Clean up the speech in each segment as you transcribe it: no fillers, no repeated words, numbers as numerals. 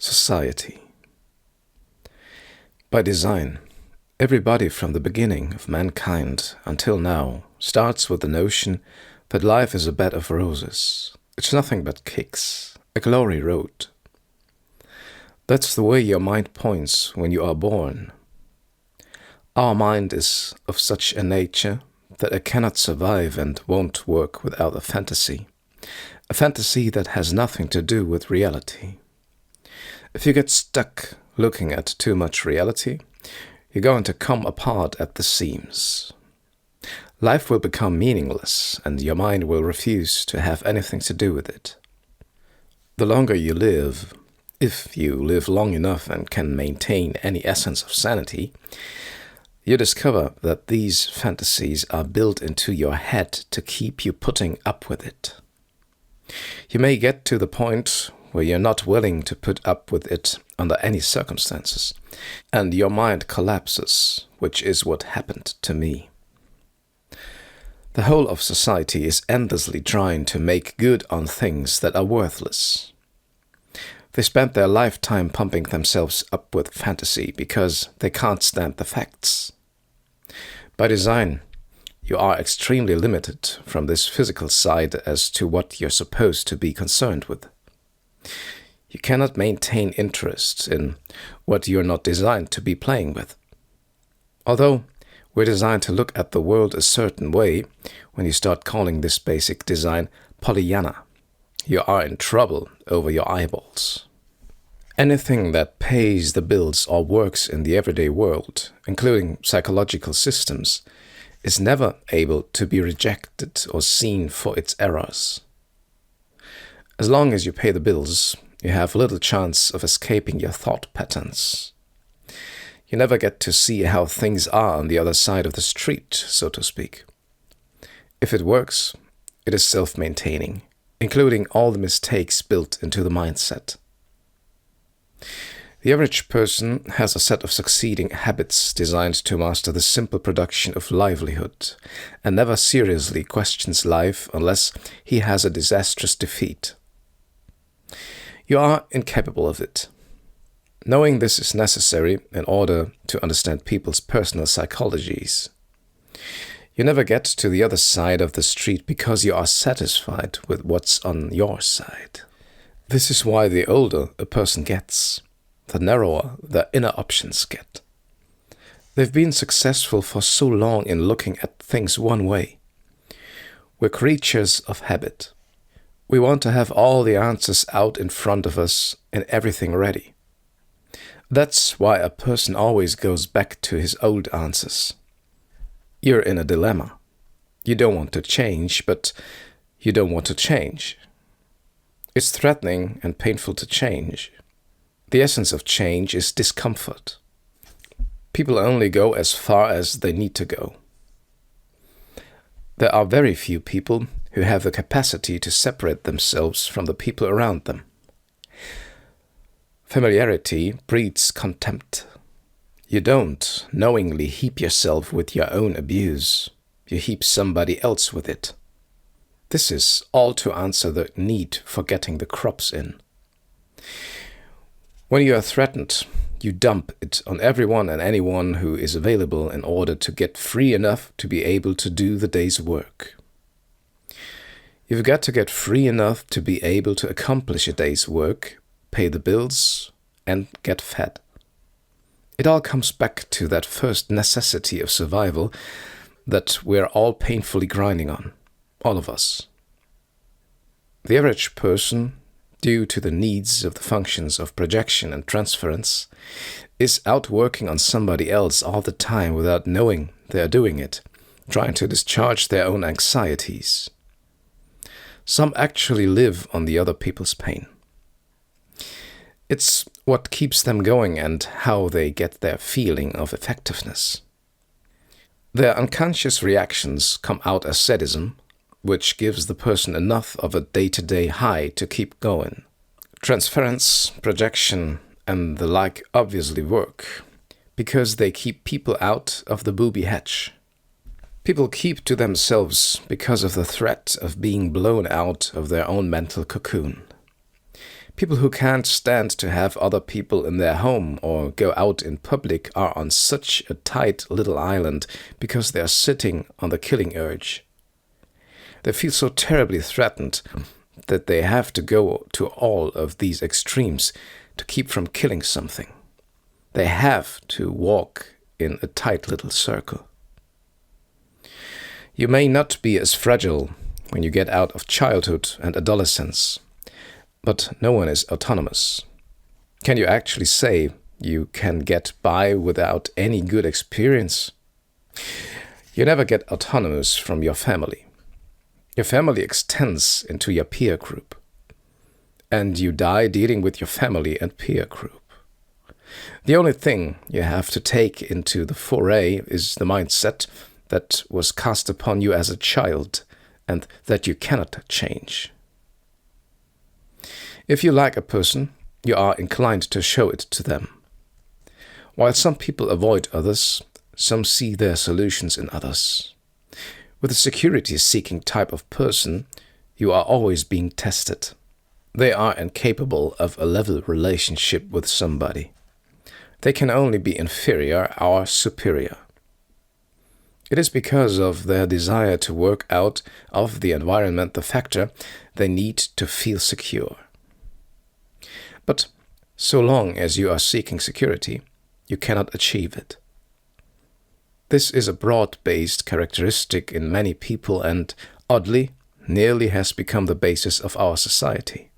Society. By design, everybody from the beginning of mankind until now starts with the notion that life is a bed of roses. It's nothing but kicks, a glory road. That's the way your mind points when you are born. Our mind is of such a nature that it cannot survive and won't work without a fantasy that has nothing to do with reality. If you get stuck looking at too much reality, you're going to come apart at the seams. Life will become meaningless, and your mind will refuse to have anything to do with it. The longer you live, if you live long enough and can maintain any essence of sanity, you discover that these fantasies are built into your head to keep you putting up with it. You may get to the point where you're not willing to put up with it under any circumstances, and your mind collapses, which is what happened to me. The whole of society is endlessly trying to make good on things that are worthless. They spend their lifetime pumping themselves up with fantasy because they can't stand the facts. By design, you are extremely limited from this physical side as to what you're supposed to be concerned with. You cannot maintain interest in what you're not designed to be playing with. Although we're designed to look at the world a certain way, when you start calling this basic design Pollyanna, you are in trouble over your eyeballs. Anything that pays the bills or works in the everyday world, including psychological systems, is never able to be rejected or seen for its errors. As long as you pay the bills, you have little chance of escaping your thought patterns. You never get to see how things are on the other side of the street, so to speak. If it works, it is self-maintaining, including all the mistakes built into the mindset. The average person has a set of succeeding habits designed to master the simple production of livelihood, and never seriously questions life unless he has a disastrous defeat. You are incapable of it. Knowing this is necessary in order to understand people's personal psychologies. You never get to the other side of the street because you are satisfied with what's on your side. This is why the older a person gets, the narrower their inner options get. They've been successful for so long in looking at things one way. We're creatures of habit. We want to have all the answers out in front of us and everything ready. That's why a person always goes back to his old answers. You're in a dilemma. You don't want to change, but you don't want to change. It's threatening and painful to change. The essence of change is discomfort. People only go as far as they need to go. There are very few people who have the capacity to separate themselves from the people around them. Familiarity breeds contempt. You don't knowingly heap yourself with your own abuse. You heap somebody else with it. This is all to answer the need for getting the crops in. When you are threatened, you dump it on everyone and anyone who is available in order to get free enough to be able to do the day's work. You've got to get free enough to be able to accomplish a day's work, pay the bills, and get fed. It all comes back to that first necessity of survival that we're all painfully grinding on, all of us. The average person, due to the needs of the functions of projection and transference, is out working on somebody else all the time without knowing they are doing it, trying to discharge their own anxieties. Some actually live on the other people's pain. It's what keeps them going and how they get their feeling of effectiveness. Their unconscious reactions come out as sadism, which gives the person enough of a day-to-day high to keep going. Transference, projection, and the like obviously work, because they keep people out of the booby hatch. People keep to themselves because of the threat of being blown out of their own mental cocoon. People who can't stand to have other people in their home or go out in public are on such a tight little island because they are sitting on the killing urge. They feel so terribly threatened that they have to go to all of these extremes to keep from killing something. They have to walk in a tight little circle. You may not be as fragile when you get out of childhood and adolescence, but no one is autonomous. Can you actually say you can get by without any good experience? You never get autonomous from your family. Your family extends into your peer group, and you die dealing with your family and peer group. The only thing you have to take into the foray is the mindset that was cast upon you as a child and that you cannot change. If you like a person, you are inclined to show it to them. While some people avoid others, some see their solutions in others. With a security-seeking type of person, you are always being tested. They are incapable of a level relationship with somebody. They can only be inferior or superior. It is because of their desire to work out of the environment the factor they need to feel secure. But so long as you are seeking security, you cannot achieve it. This is a broad-based characteristic in many people and, oddly, nearly has become the basis of our society.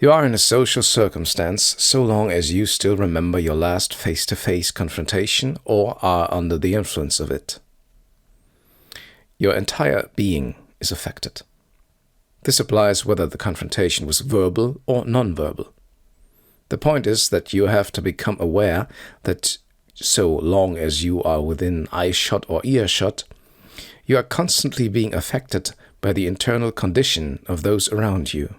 You are in a social circumstance so long as you still remember your last face-to-face confrontation or are under the influence of it. Your entire being is affected. This applies whether the confrontation was verbal or non-verbal. The point is that you have to become aware that so long as you are within eyeshot or earshot, you are constantly being affected by the internal condition of those around you.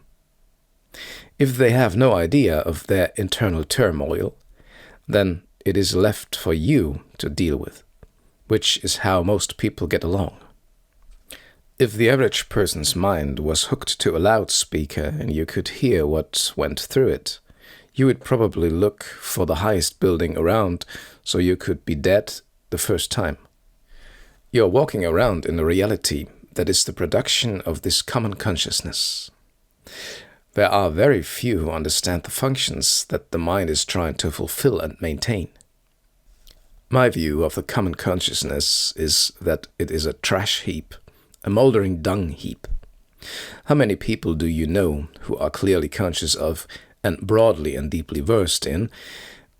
If they have no idea of their internal turmoil, then it is left for you to deal with, which is how most people get along. If the average person's mind was hooked to a loudspeaker and you could hear what went through it, you would probably look for the highest building around so you could be dead the first time. You are walking around in a reality that is the production of this common consciousness. There are very few who understand the functions that the mind is trying to fulfill and maintain. My view of the common consciousness is that it is a trash heap, a moldering dung heap. How many people do you know who are clearly conscious of, and broadly and deeply versed in,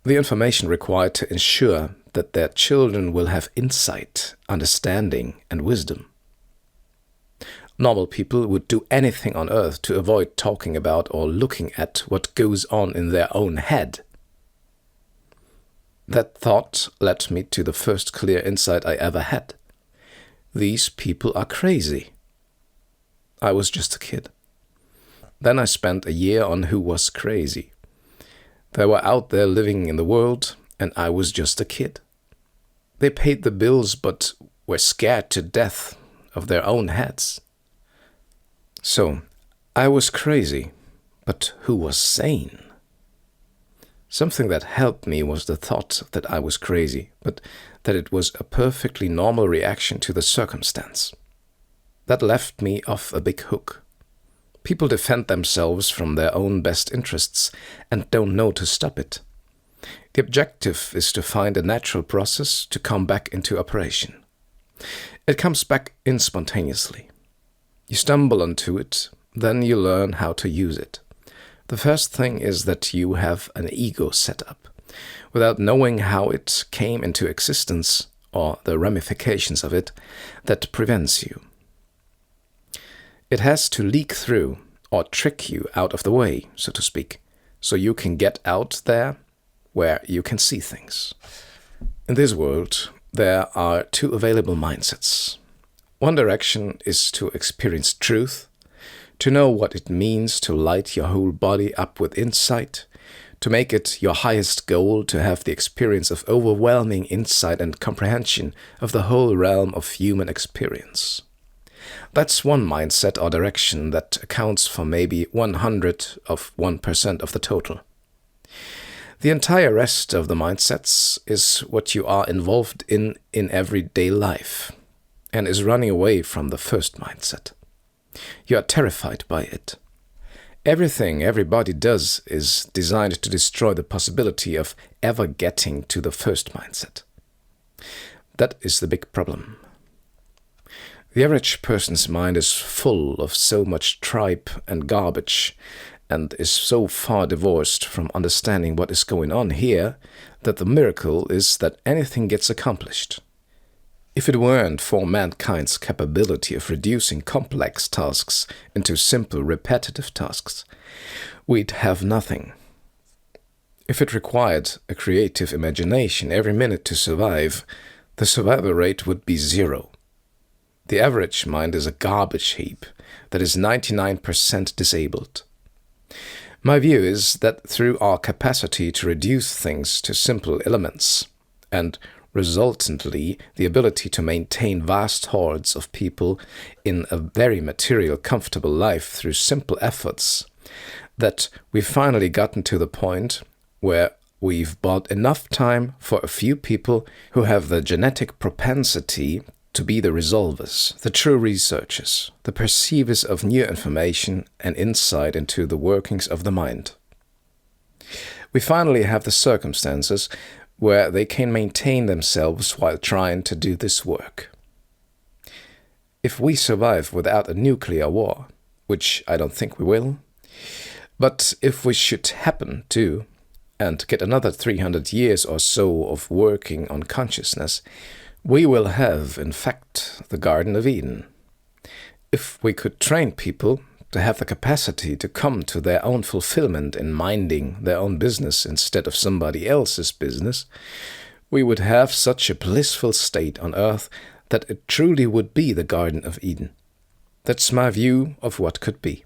the information required to ensure that their children will have insight, understanding, and wisdom? Normal people would do anything on earth to avoid talking about or looking at what goes on in their own head. That thought led me to the first clear insight I ever had. These people are crazy. I was just a kid. Then I spent a year on who was crazy. They were out there living in the world, and I was just a kid. They paid the bills but were scared to death of their own heads. So, I was crazy, but who was sane? Something that helped me was the thought that I was crazy, but that it was a perfectly normal reaction to the circumstance. That left me off a big hook. People defend themselves from their own best interests and don't know to stop it. The objective is to find a natural process to come back into operation. It comes back in spontaneously. You stumble onto it, then you learn how to use it. The first thing is that you have an ego set up, without knowing how it came into existence or the ramifications of it, that prevents you. It has to leak through or trick you out of the way, so to speak, so you can get out there where you can see things. In this world, there are two available mindsets. One direction is to experience truth, to know what it means to light your whole body up with insight, to make it your highest goal to have the experience of overwhelming insight and comprehension of the whole realm of human experience. That's one mindset or direction that accounts for maybe 1% of the total. The entire rest of the mindsets is what you are involved in everyday life, and is running away from the first mindset. You are terrified by it. Everything everybody does is designed to destroy the possibility of ever getting to the first mindset. That is the big problem. The average person's mind is full of so much tripe and garbage, and is so far divorced from understanding what is going on here, that the miracle is that anything gets accomplished. If it weren't for mankind's capability of reducing complex tasks into simple, repetitive tasks, we'd have nothing. If it required a creative imagination every minute to survive, the survival rate would be 0. The average mind is a garbage heap that is 99% disabled. My view is that through our capacity to reduce things to simple elements, and resultantly the ability to maintain vast hordes of people in a very material, comfortable life through simple efforts, that we've finally gotten to the point where we've bought enough time for a few people who have the genetic propensity to be the resolvers, the true researchers, the perceivers of new information and insight into the workings of the mind. We finally have the circumstances where they can maintain themselves while trying to do this work. If we survive without a nuclear war, which I don't think we will, but if we should happen to, and get another 300 years or so of working on consciousness, we will have, in fact, the Garden of Eden. If we could train people to have the capacity to come to their own fulfillment in minding their own business instead of somebody else's business, we would have such a blissful state on earth that it truly would be the Garden of Eden. That's my view of what could be.